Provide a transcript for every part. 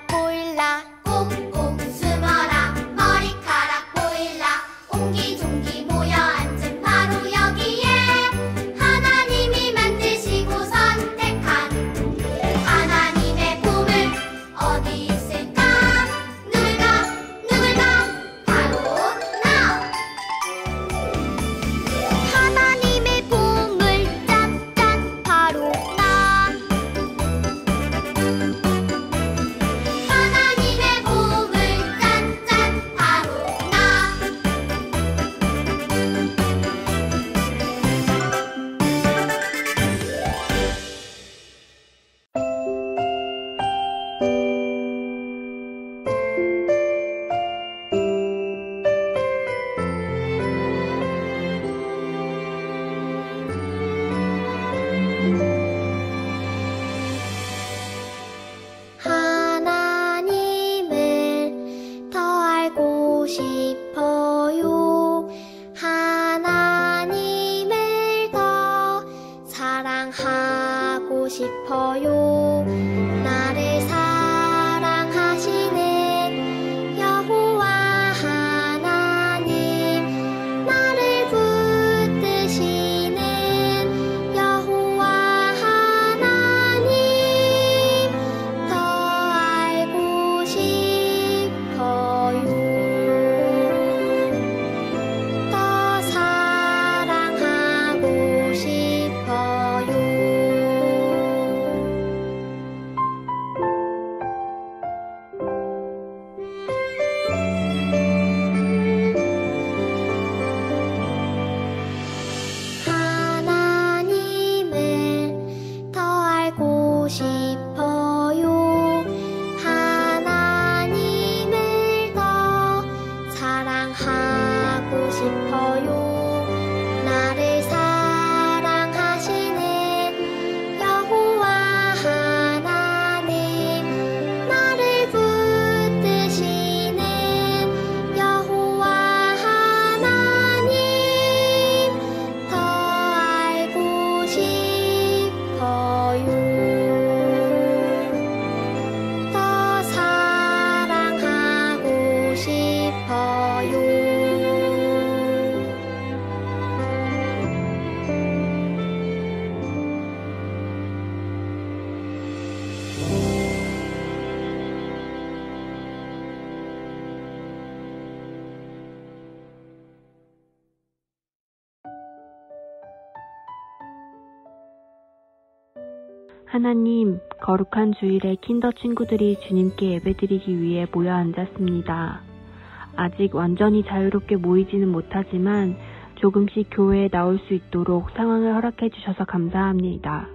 머리카락 보일라 꽁꽁 숨어라 머리카락 보일라 옹기종기 모여 앉은 바로 여기에 하나님이 만드시고 선택한 하나님의 보물 어디 있을까 누굴까 바로 나 하나님의 보물 짠짠 바로 나 하나님의 보물 짠짠 바로 나 하나님을 더 알고 싶어요. 하나님을 더 사랑하고 싶어요. 나를 사랑하시는 여호와 하나님 나를 붙드시는 여호와 하나님 더 알고 싶어요. 더 사랑하고 싶어요. 하나님을 더 알고 싶어요. 하나님을 더 사랑하고 싶어요. 나를 사랑하시는 여호와 하나님 나를 붙드시는 여호와 하나님 더 알고 싶어요. 더 사랑하고 싶어요. 하나님, 거룩한 주일에 킨더 친구들이 주님께 예배드리기 위해 모여 앉았습니다. 아직 완전히 자유롭게 모이지는 못하지만 조금씩 교회에 나올 수 있도록 상황을 허락해 주셔서 감사합니다.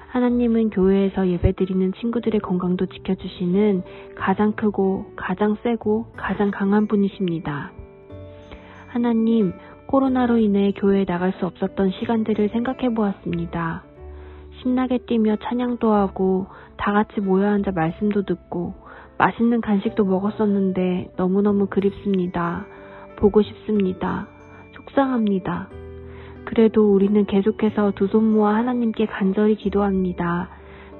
하나님은 교회에서 예배드리는 친구들의 건강도 지켜주시는 가장 크고 가장 세고 가장 강한 분이십니다. 하나님, 코로나로 인해 교회에 나갈 수 없었던 시간들을 생각해 보았습니다. 신나게 뛰며 찬양도 하고 다 같이 모여 앉아 말씀도 듣고 맛있는 간식도 먹었었는데 너무너무 그립습니다. 보고 싶습니다. 속상합니다. 그래도 우리는 계속해서 두 손 모아 하나님께 간절히 기도합니다.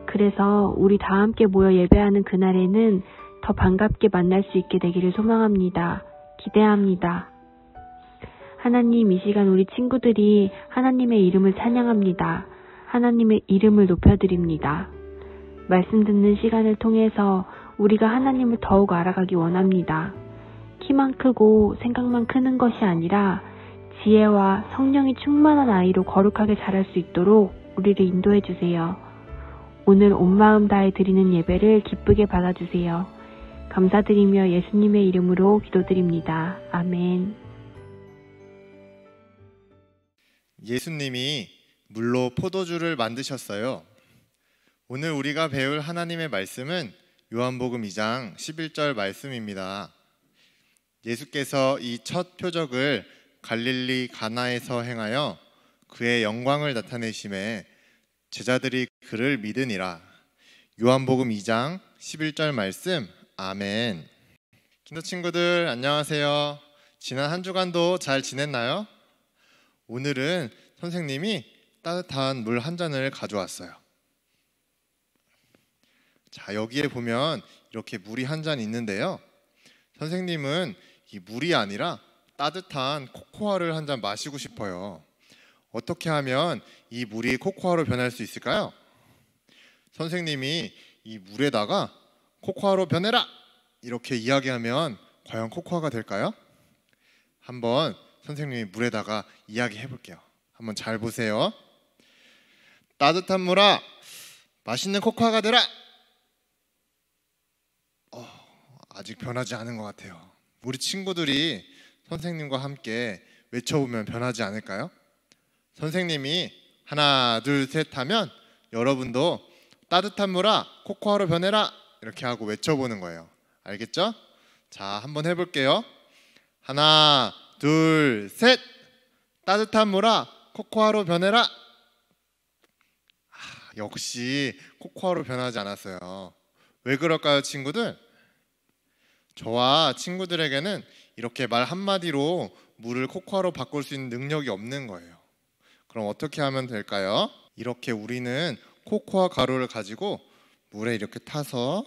그래서 우리 다 함께 모여 예배하는 그날에는 더 반갑게 만날 수 있게 되기를 소망합니다. 기대합니다. 하나님, 이 시간 우리 친구들이 하나님의 이름을 찬양합니다. 하나님의 이름을 높여드립니다. 말씀 듣는 시간을 통해서 우리가 하나님을 더욱 알아가기 원합니다. 키만 크고 생각만 크는 것이 아니라 지혜와 성령이 충만한 아이로 거룩하게 자랄 수 있도록 우리를 인도해 주세요. 오늘 온 마음 다해 드리는 예배를 기쁘게 받아주세요. 감사드리며 예수님의 이름으로 기도드립니다. 아멘. 예수님이 물로 포도주를 만드셨어요. 오늘 우리가 배울 하나님의 말씀은 요한복음 2장 11절 말씀입니다. 예수께서 이 첫 표적을 갈릴리 가나에서 행하여 그의 영광을 나타내심에 제자들이 그를 믿으니라. 요한복음 2장 11절 말씀. 아멘. 킨더 친구들 안녕하세요. 지난 한 주간도 잘 지냈나요? 오늘은 선생님이 따뜻한 물 한 잔을 가져왔어요. 자, 여기에 보면 이렇게 물이 한 잔 있는데요. 선생님은 이 물이 아니라 따뜻한 코코아를 한 잔 마시고 싶어요. 어떻게 하면 이 물이 코코아로 변할 수 있을까요? 선생님이 이 물에다가 코코아로 변해라! 이렇게 이야기하면 과연 코코아가 될까요? 한번 선생님이 물에다가 이야기해 볼게요. 한번 잘 보세요. 따뜻한 물아, 맛있는 코코아가 되라! 아직 변하지 않은 것 같아요. 우리 친구들이 선생님과 함께 외쳐보면 변하지 않을까요? 선생님이 하나, 둘, 셋 하면 여러분도 따뜻한 물아, 코코아로 변해라! 이렇게 하고 외쳐보는 거예요. 알겠죠? 자, 한번 해볼게요. 하나, 둘, 셋! 따뜻한 물아, 코코아로 변해라! 역시 코코아로 변하지 않았어요. 왜 그럴까요, 친구들? 저와 친구들에게는 이렇게 말 한마디로 물을 코코아로 바꿀 수 있는 능력이 없는 거예요. 그럼 어떻게 하면 될까요? 이렇게 우리는 코코아 가루를 가지고 물에 이렇게 타서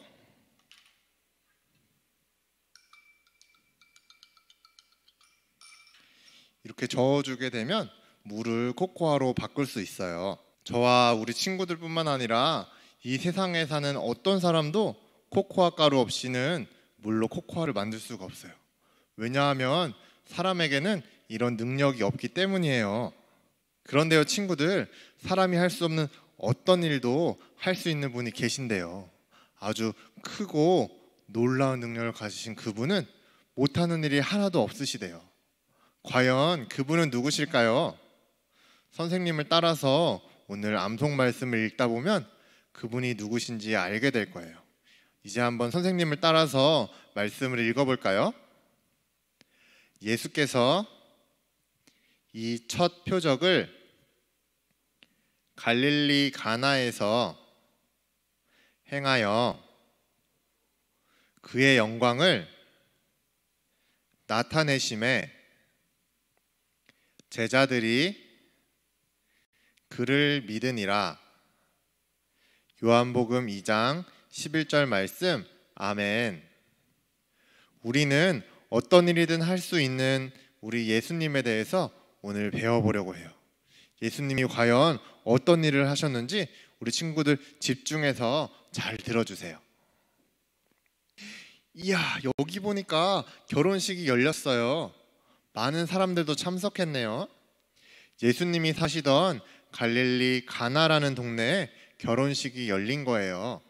이렇게 저어주게 되면 물을 코코아로 바꿀 수 있어요. 저와 우리 친구들뿐만 아니라 이 세상에 사는 어떤 사람도 코코아 가루 없이는 물로 코코아를 만들 수가 없어요. 왜냐하면 사람에게는 이런 능력이 없기 때문이에요. 그런데요, 친구들, 사람이 할 수 없는 어떤 일도 할 수 있는 분이 계신데요. 아주 크고 놀라운 능력을 가지신 그분은 못하는 일이 하나도 없으시대요. 과연 그분은 누구실까요? 선생님을 따라서 오늘 암송 말씀을 읽다 보면 그분이 누구신지 알게 될 거예요. 이제 한번 선생님을 따라서 말씀을 읽어볼까요? 예수께서 이 첫 표적을 갈릴리 가나에서 행하여 그의 영광을 나타내심에 제자들이 그를 믿으니라. 요한복음 2장 11절 말씀. 아멘. 우리는 어떤 일이든 할 수 있는 우리 예수님에 대해서 오늘 배워보려고 해요. 예수님이 과연 어떤 일을 하셨는지 우리 친구들 집중해서 잘 들어주세요. 이야, 여기 보니까 결혼식이 열렸어요. 많은 사람들도 참석했네요. 예수님이 사시던 갈릴리 가나라는 동네에 결혼식이 열린 거예요.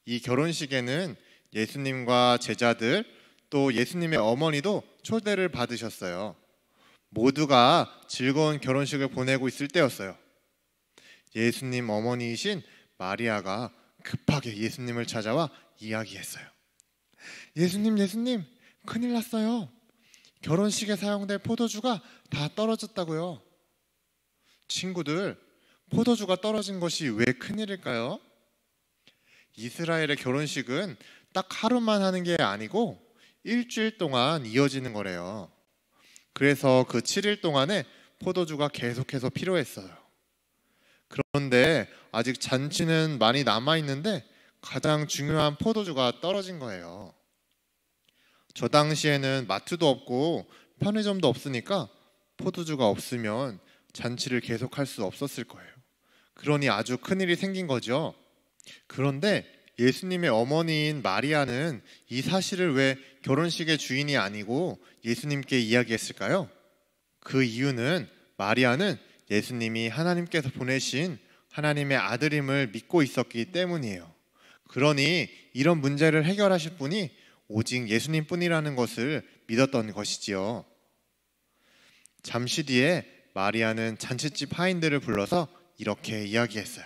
이 결혼식에는 예수님과 제자들 또 예수님의 어머니도 초대를 받으셨어요. 모두가 즐거운 결혼식을 보내고 있을 때였어요. 예수님 어머니이신 마리아가 급하게 예수님을 찾아와 이야기했어요. 예수님, 큰일 났어요. 결혼식에 사용될 포도주가 다 떨어졌다고요. 친구들, 포도주가 떨어진 것이 왜 큰일일까요? 이스라엘의 결혼식은 딱 하루만 하는 게 아니고 일주일 동안 이어지는 거래요. 그래서 그 7일 동안에 포도주가 계속해서 필요했어요. 그런데 아직 잔치는 많이 남아있는데 가장 중요한 포도주가 떨어진 거예요. 저 당시에는 마트도 없고 편의점도 없으니까 포도주가 없으면 잔치를 계속할 수 없었을 거예요. 그러니 아주 큰일이 생긴 거죠. 그런데 예수님의 어머니인 마리아는 이 사실을 왜 결혼식의 주인이 아니고 예수님께 이야기했을까요? 그 이유는 마리아는 예수님이 하나님께서 보내신 하나님의 아들임을 믿고 있었기 때문이에요. 그러니 이런 문제를 해결하실 분이 오직 예수님뿐이라는 것을 믿었던 것이지요. 잠시 뒤에 마리아는 잔칫집 하인들을 불러서 이렇게 이야기했어요.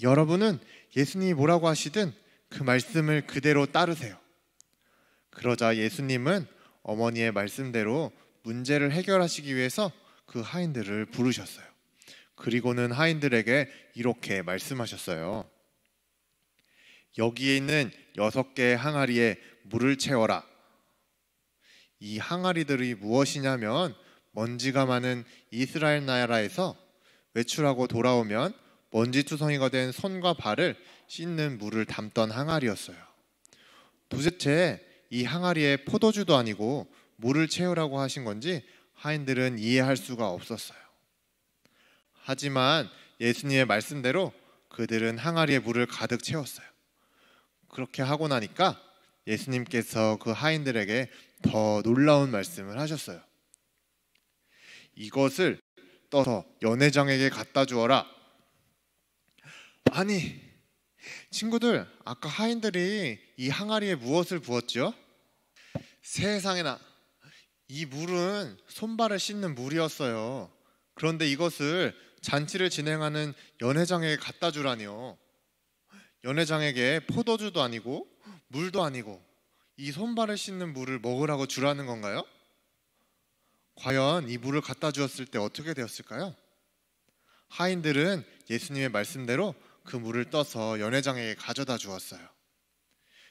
여러분은 예수님이 뭐라고 하시든 그 말씀을 그대로 따르세요. 그러자 예수님은 어머니의 말씀대로 문제를 해결하시기 위해서 그 하인들을 부르셨어요. 그리고는 하인들에게 이렇게 말씀하셨어요. 여기에 있는 6개의 항아리에 물을 채워라. 이 항아리들이 무엇이냐면 먼지가 많은 이스라엘 나라에서 외출하고 돌아오면 먼지투성이가 된 손과 발을 씻는 물을 담던 항아리였어요. 도대체 이 항아리에 포도주도 아니고 물을 채우라고 하신 건지 하인들은 이해할 수가 없었어요. 하지만 예수님의 말씀대로 그들은 항아리에 물을 가득 채웠어요. 그렇게 하고 나니까 예수님께서 그 하인들에게 더 놀라운 말씀을 하셨어요. 이것을 떠서 연회장에게 갖다 주어라. 아니, 친구들, 아까 하인들이 이 항아리에 무엇을 부었죠? 세상에나, 이 물은 손발을 씻는 물이었어요. 그런데 이것을 잔치를 진행하는 연회장에게 갖다 주라니요. 연회장에게 포도주도 아니고 물도 아니고 이 손발을 씻는 물을 먹으라고 주라는 건가요? 과연 이 물을 갖다 주었을 때 어떻게 되었을까요? 하인들은 예수님의 말씀대로 그 물을 떠서 연회장에게 가져다 주었어요.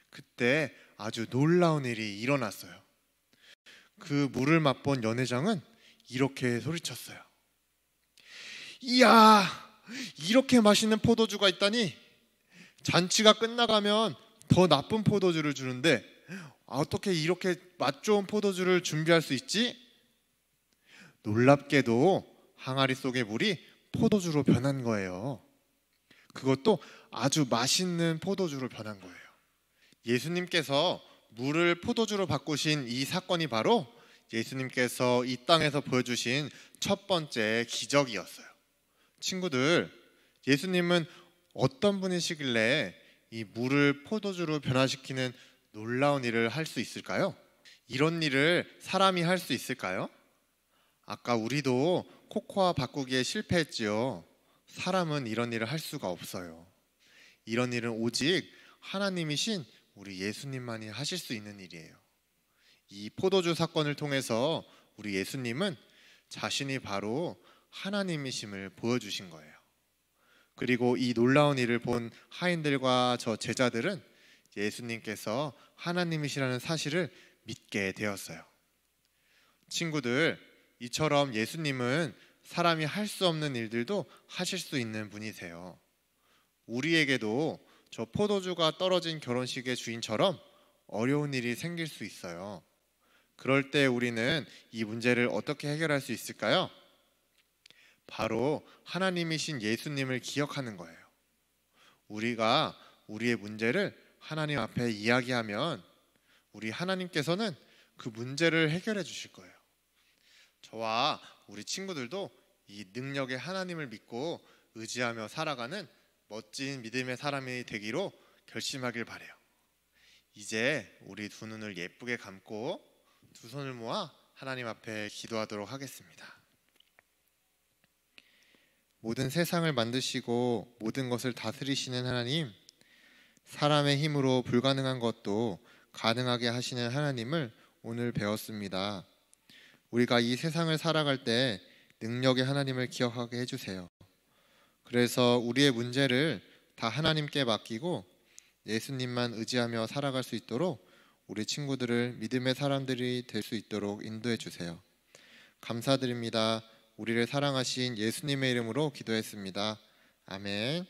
그때 아주 놀라운 일이 일어났어요. 그 물을 맛본 연회장은 이렇게 소리쳤어요. 이야, 이렇게 맛있는 포도주가 있다니. 잔치가 끝나가면 더 나쁜 포도주를 주는데 어떻게 이렇게 맛 좋은 포도주를 준비할 수 있지? 놀랍게도 항아리 속의 물이 포도주로 변한 거예요. 그것도 아주 맛있는 포도주로 변한 거예요. 예수님께서 물을 포도주로 바꾸신 이 사건이 바로 예수님께서 이 땅에서 보여주신 첫 번째 기적이었어요. 친구들, 예수님은 어떤 분이시길래 이 물을 포도주로 변화시키는 놀라운 일을 할 수 있을까요? 이런 일을 사람이 할 수 있을까요? 아까 우리도 코코아 바꾸기에 실패했지요. 사람은 이런 일을 할 수가 없어요. 이런 일은 오직 하나님이신 우리 예수님만이 하실 수 있는 일이에요. 이 포도주 사건을 통해서 우리 예수님은 자신이 바로 하나님이심을 보여주신 거예요. 그리고 이 놀라운 일을 본 하인들과 저 제자들은 예수님께서 하나님이시라는 사실을 믿게 되었어요. 친구들, 이처럼 예수님은 사람이 할 수 없는 일들도 하실 수 있는 분이세요. 우리에게도 저 포도주가 떨어진 결혼식의 주인처럼 어려운 일이 생길 수 있어요. 그럴 때 우리는 이 문제를 어떻게 해결할 수 있을까요? 바로 하나님이신 예수님을 기억하는 거예요. 우리가 우리의 문제를 하나님 앞에 이야기하면 우리 하나님께서는 그 문제를 해결해 주실 거예요. 저와 우리 친구들도 이 능력의 하나님을 믿고 의지하며 살아가는 멋진 믿음의 사람이 되기로 결심하길 바라요. 이제 우리 두 눈을 예쁘게 감고 두 손을 모아 하나님 앞에 기도하도록 하겠습니다. 모든 세상을 만드시고 모든 것을 다스리시는 하나님, 사람의 힘으로 불가능한 것도 가능하게 하시는 하나님을 오늘 배웠습니다. 우리가 이 세상을 살아갈 때 능력의 하나님을 기억하게 해주세요. 그래서 우리의 문제를 다 하나님께 맡기고 예수님만 의지하며 살아갈 수 있도록 우리 친구들을 믿음의 사람들이 될 수 있도록 인도해 주세요. 감사드립니다. 우리를 사랑하신 예수님의 이름으로 기도했습니다. 아멘.